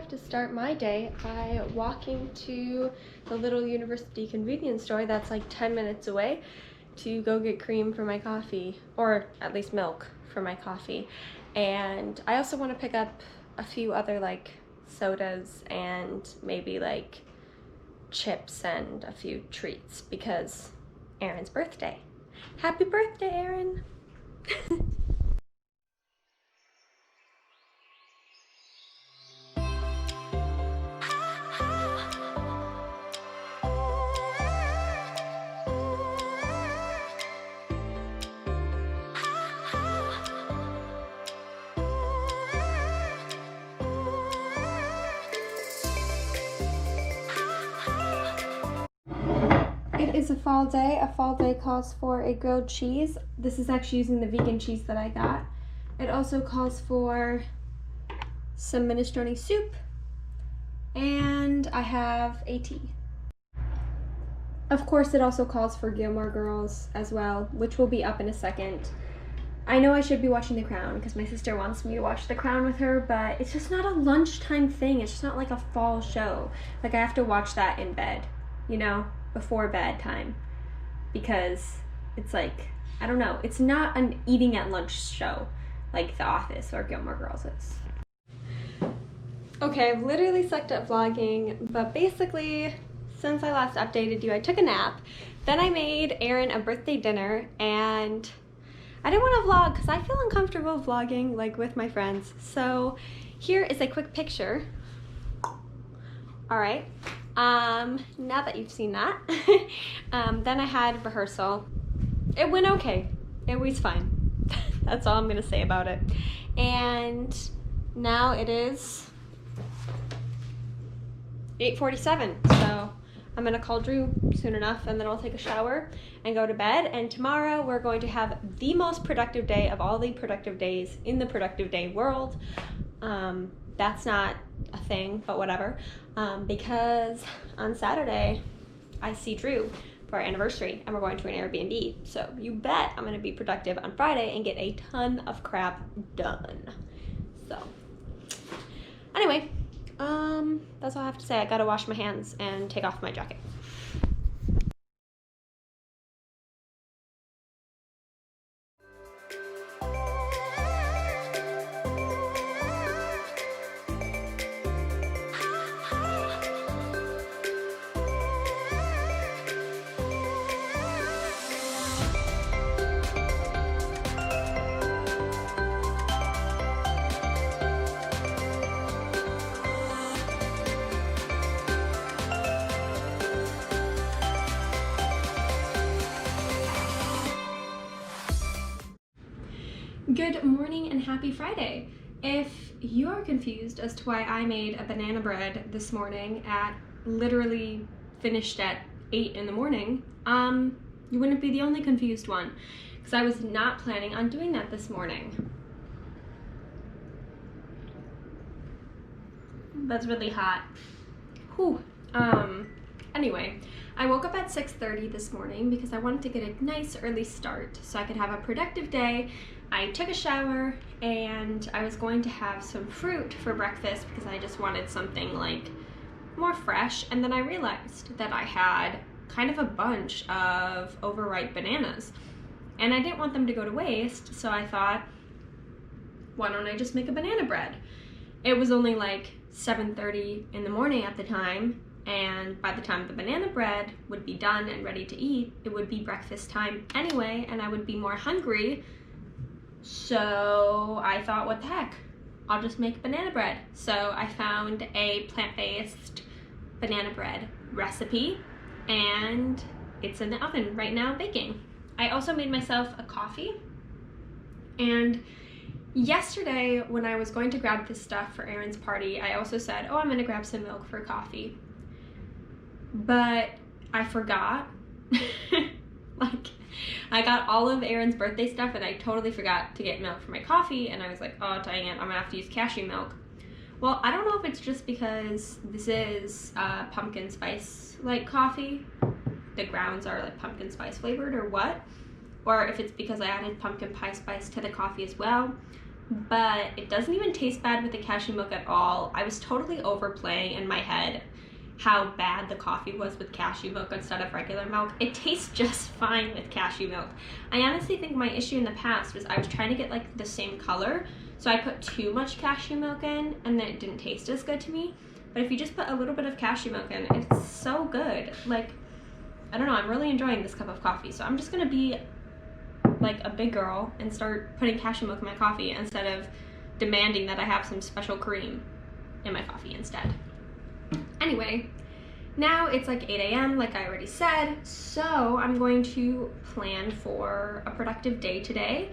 have to start my day by walking to the little university convenience store that's like 10 minutes away to go get cream for my coffee, or at least milk for my coffee. And I also want to pick up a few other like sodas and maybe like chips and a few treats because Aaron's birthday. Happy birthday, Aaron! It is a fall day. A fall day calls for a grilled cheese. This is actually using the vegan cheese that I got. It also calls for some minestrone soup, and I have a tea. Of course, it also calls for Gilmore Girls as well, which will be up in a second. I know I should be watching The Crown because my sister wants me to watch The Crown with her, but it's just not a lunchtime thing. It's just not like a fall show. Like, I have to watch that in bed, you know, before bedtime, because it's like, I don't know, it's not an eating at lunch show like The Office or Gilmore Girls is. Okay, I've literally sucked at vlogging, but basically, since I last updated you, I took a nap, then I made Aaron a birthday dinner, and I didn't want to vlog because I feel uncomfortable vlogging like with my friends. So here is a quick picture. All right. Now that you've seen that, then I had rehearsal. It went okay. It was fine. That's all I'm gonna say about it. And now it is 8:47, so I'm gonna call Drew soon enough, and then I'll take a shower and go to bed. And tomorrow we're going to have the most productive day of all the productive days in the productive day world. That's not a thing, but whatever. Because on Saturday, I see Drew for our anniversary, and we're going to an Airbnb. So you bet I'm gonna be productive on Friday and get a ton of crap done. So anyway, that's all I have to say. I gotta wash my hands and take off my jacket. Good morning and happy Friday. If you're confused as to why I made a banana bread this morning at literally finished at 8 in the morning, you wouldn't be the only confused one, because I was not planning on doing that this morning. That's really hot. Whew. Anyway, I woke up at 6:30 this morning because I wanted to get a nice early start so I could have a productive day. I took a shower, and I was going to have some fruit for breakfast because I just wanted something like more fresh, and then I realized that I had kind of a bunch of overripe bananas, and I didn't want them to go to waste, so I thought, why don't I just make a banana bread? It was only like 7:30 in the morning at the time, and by the time the banana bread would be done and ready to eat, it would be breakfast time anyway, and I would be more hungry. So I thought, what the heck, I'll just make banana bread. So I found a plant-based banana bread recipe, and it's in the oven right now baking. I also made myself a coffee, and yesterday when I was going to grab this stuff for Aaron's party, I also said, oh, I'm gonna grab some milk for coffee. But I forgot. Like, I got all of Aaron's birthday stuff and I totally forgot to get milk for my coffee, and I was like, oh dang it, I'm gonna have to use cashew milk. Well, I don't know if it's just because this is pumpkin spice like coffee, the grounds are like pumpkin spice flavored or what, or if it's because I added pumpkin pie spice to the coffee as well. but it doesn't even taste bad with the cashew milk at all. I was totally overplaying in my head how bad the coffee was with cashew milk instead of regular milk. It tastes just fine with cashew milk. I honestly think my issue in the past was I was trying to get like the same color, so I put too much cashew milk in and then it didn't taste as good to me. But if you just put a little bit of cashew milk in, it's so good. Like, I don't know, I'm really enjoying this cup of coffee, so I'm just gonna be like a big girl and start putting cashew milk in my coffee instead of demanding that I have some special cream in my coffee instead. Anyway, now it's like 8 a.m. like I already said, so I'm going to plan for a productive day today.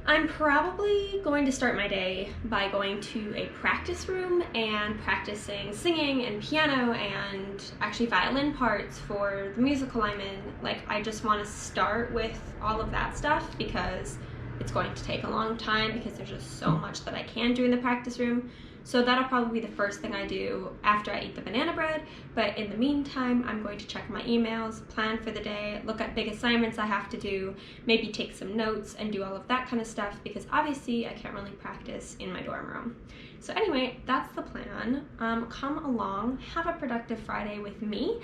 I'm probably going to start my day by going to a practice room and practicing singing and piano and actually violin parts for the musical I'm in. Like, I just want to start with all of that stuff because it's going to take a long time because there's just so much that I can do in the practice room. So that'll probably be the first thing I do after I eat the banana bread. But in the meantime, I'm going to check my emails, plan for the day, look at big assignments I have to do, maybe take some notes and do all of that kind of stuff because obviously I can't really practice in my dorm room. So anyway, that's the plan. Come along, have a productive Friday with me,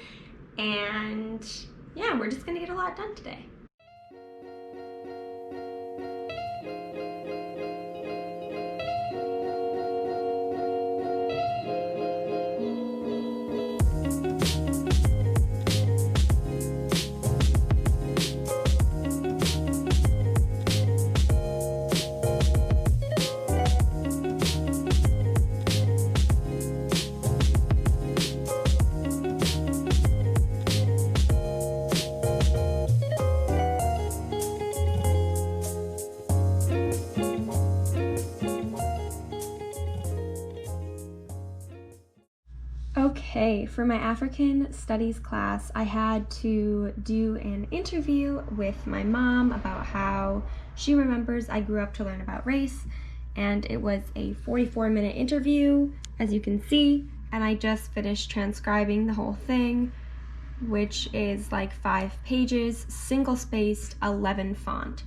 and yeah, we're just gonna get a lot done today. Okay, for my African Studies class, I had to do an interview with my mom about how she remembers I grew up to learn about race, and it was a 44-minute interview, as you can see, and I just finished transcribing the whole thing, which is like 5 pages, single-spaced, 11 font.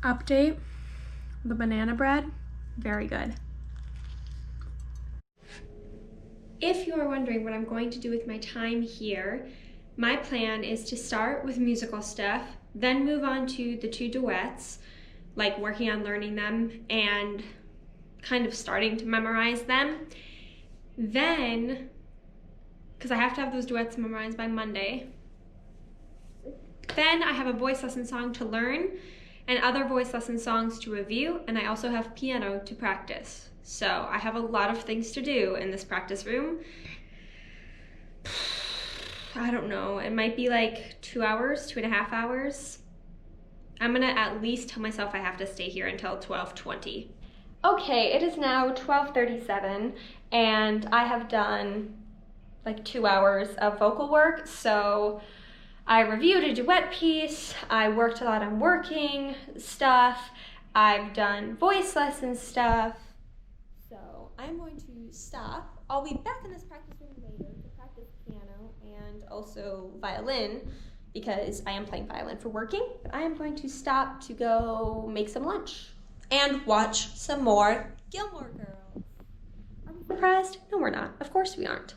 Update, the banana bread, very good. If you are wondering what I'm going to do with my time here, my plan is to start with musical stuff, then move on to the 2 duets, like working on learning them and kind of starting to memorize them. Then, because I have to have those duets memorized by Monday, then I have a voice lesson song to learn and other voice lesson songs to review, and I also have piano to practice. So I have a lot of things to do in this practice room. I don't know, it might be like 2 hours, 2.5 hours. I'm gonna at least tell myself I have to stay here until 12:20. Okay, it is now 12:37 and I have done like 2 hours of vocal work. So I reviewed a duet piece, I worked a lot on working stuff, I've done voice lesson stuff. So I'm going to stop. I'll be back in this practice room later to practice piano and also violin because I am playing violin for working. But I am going to stop to go make some lunch and watch some more Gilmore Girls. Are we surprised? No, we're not. Of course we aren't.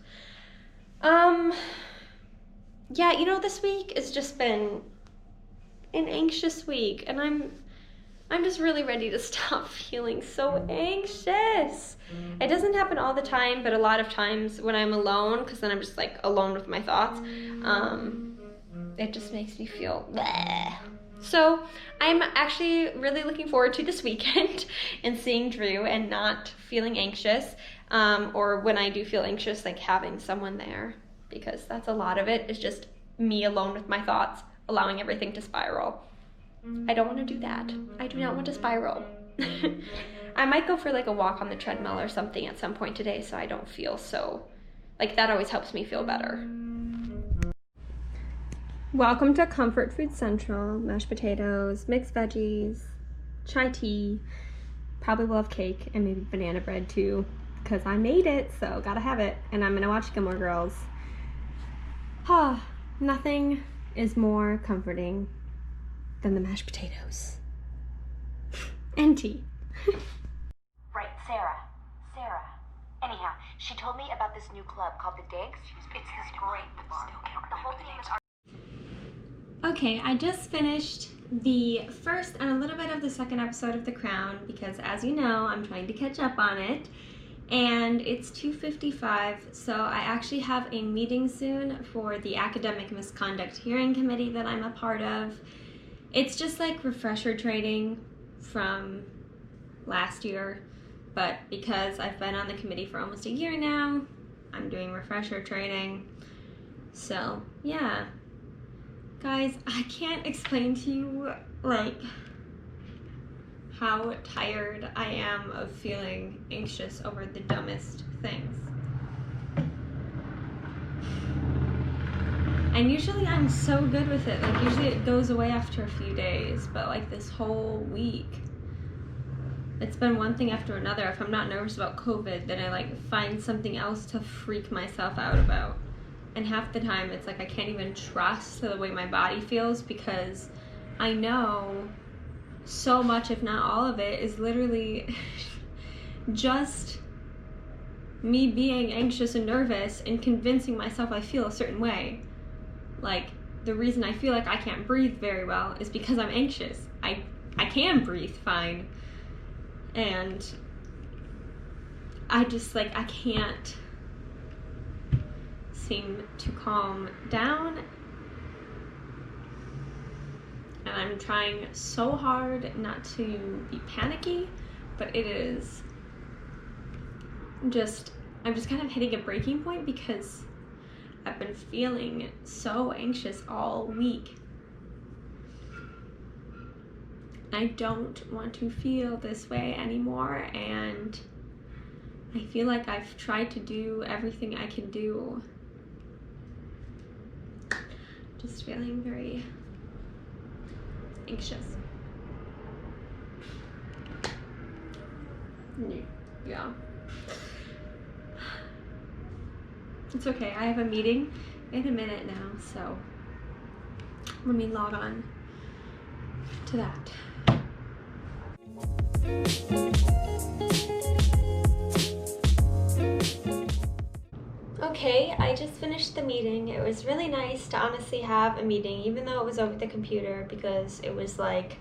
Yeah, you know, this week has just been an anxious week, and I'm just really ready to stop feeling so anxious. It doesn't happen all the time, but a lot of times when I'm alone, because then I'm just like alone with my thoughts, it just makes me feel bleh. So I'm actually really looking forward to this weekend and seeing Drew and not feeling anxious, or when I do feel anxious, like having someone there, because that's a lot of it, is just me alone with my thoughts, allowing everything to spiral. I don't want to do that. I do not want to spiral. I might go for like a walk on the treadmill or something at some point today so I don't feel so, like that always helps me feel better. Welcome to Comfort Food Central. Mashed potatoes, mixed veggies, chai tea, probably will have cake and maybe banana bread too because I made it, so gotta have it. And I'm gonna watch Gilmore Girls. Nothing is more comforting than the mashed potatoes. NT. Right, Sarah. Anyhow, she told me about this new club called the Digs. It's this great bar. The whole theme is Okay, I just finished the first and a little bit of the second episode of The Crown because, as you know, I'm trying to catch up on it. And it's 2:55, so I actually have a meeting soon for the Academic Misconduct Hearing Committee that I'm a part of. It's just like refresher training from last year, but because I've been on the committee for almost a year now, I'm doing refresher training. So, yeah. Guys, I can't explain to you, like, how tired I am of feeling anxious over the dumbest things. And usually I'm so good with it. Like, usually it goes away after a few days, but like this whole week, it's been one thing after another. If I'm not nervous about COVID, then I like find something else to freak myself out about. And half the time it's like I can't even trust the way my body feels because I know so much, if not all of it, is literally just me being anxious and nervous and convincing myself I feel a certain way. Like, the reason I feel like I can't breathe very well is because I'm anxious. I can breathe fine. And I just, like, I can't seem to calm down. And I'm trying so hard not to be panicky, but it is just, I'm just kind of hitting a breaking point because I've been feeling so anxious all week. I don't want to feel this way anymore, and I feel like I've tried to do everything I can do. Just feeling very anxious. Yeah. It's okay, I have a meeting in a minute now, so let me log on to that. Okay, I just finished the meeting. It was really nice to honestly have a meeting, even though it was over the computer, because it was like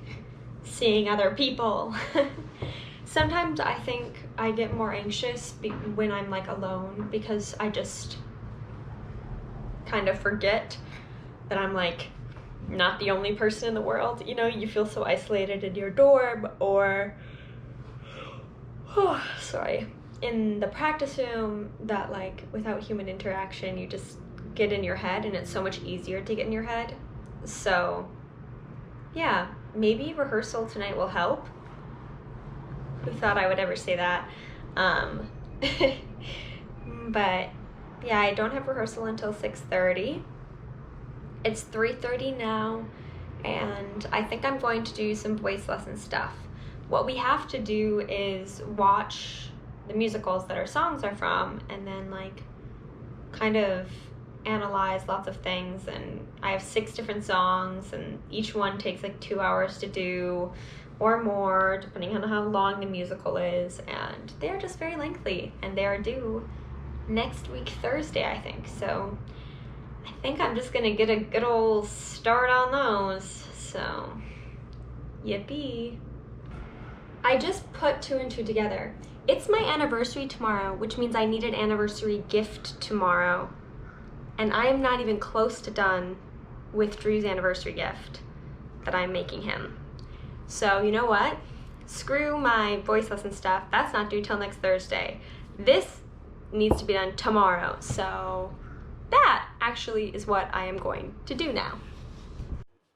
seeing other people. Sometimes I think I get more anxious when I'm like alone because I just kind of forget that I'm like not the only person in the world. You know, you feel so isolated in your dorm or, oh, sorry, in the practice room that like without human interaction, you just get in your head and it's so much easier to get in your head. So yeah, maybe rehearsal tonight will help. Who thought I would ever say that? But yeah, I don't have rehearsal until 6:30. It's 3:30 now, and I think I'm going to do some voice lesson stuff. What we have to do is watch the musicals that our songs are from, and then like kind of analyze lots of things. And I have 6 different songs, and each one takes like 2 hours to do or more, depending on how long the musical is, and they're just very lengthy, and they are due next week Thursday, I think. So I think I'm just gonna get a good old start on those. So yippee. I just put 2 and 2 together. It's my anniversary tomorrow, which means I need an anniversary gift tomorrow, and I am not even close to done with Drew's anniversary gift that I'm making him. So you know what? Screw my voice lesson stuff. That's not due till next Thursday. This needs to be done tomorrow. So that actually is what I am going to do now.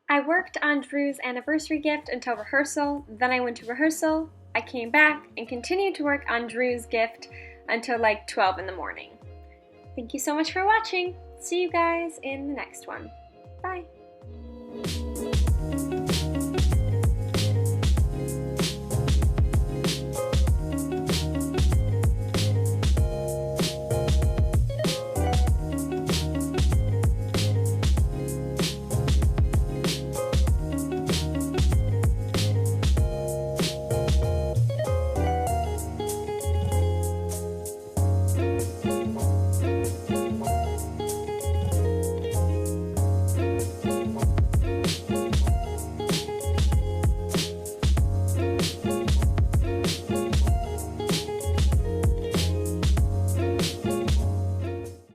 I worked on Drew's anniversary gift until rehearsal. Then I went to rehearsal. I came back and continued to work on Drew's gift until like 12 in the morning. Thank you so much for watching. See you guys in the next one. Bye.